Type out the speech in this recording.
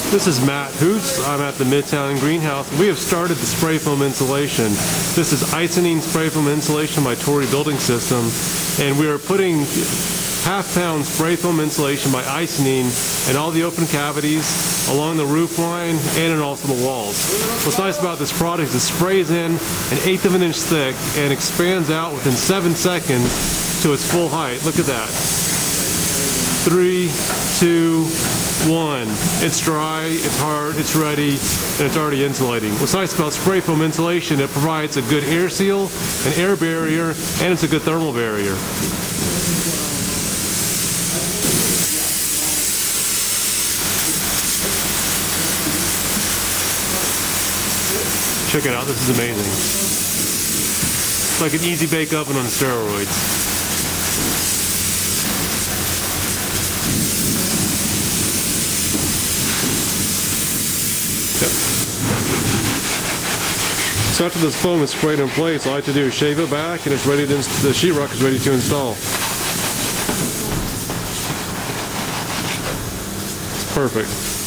This is Matt Hoots. I'm at the Midtown Greenhouse. We have started the spray foam insulation. This is Icynene spray foam insulation by Torrey Building System, and we are putting half-pound spray foam insulation by Icynene in all the open cavities, along the roof line, and in also the walls. What's nice about this product is it sprays in 1/8 of an inch thick and expands out within 7 seconds to its full height. Look at that. 3, 2, 1. It's dry, it's hard, it's ready, and it's already insulating. What's nice about spray foam insulation, it provides a good air seal, an air barrier, and it's a good thermal barrier. Check it out, this is amazing. It's like an easy bake oven on steroids. Yep. So after this foam is sprayed in place, all I have to do is shave it back and it's ready to, the sheetrock is ready to install. It's perfect.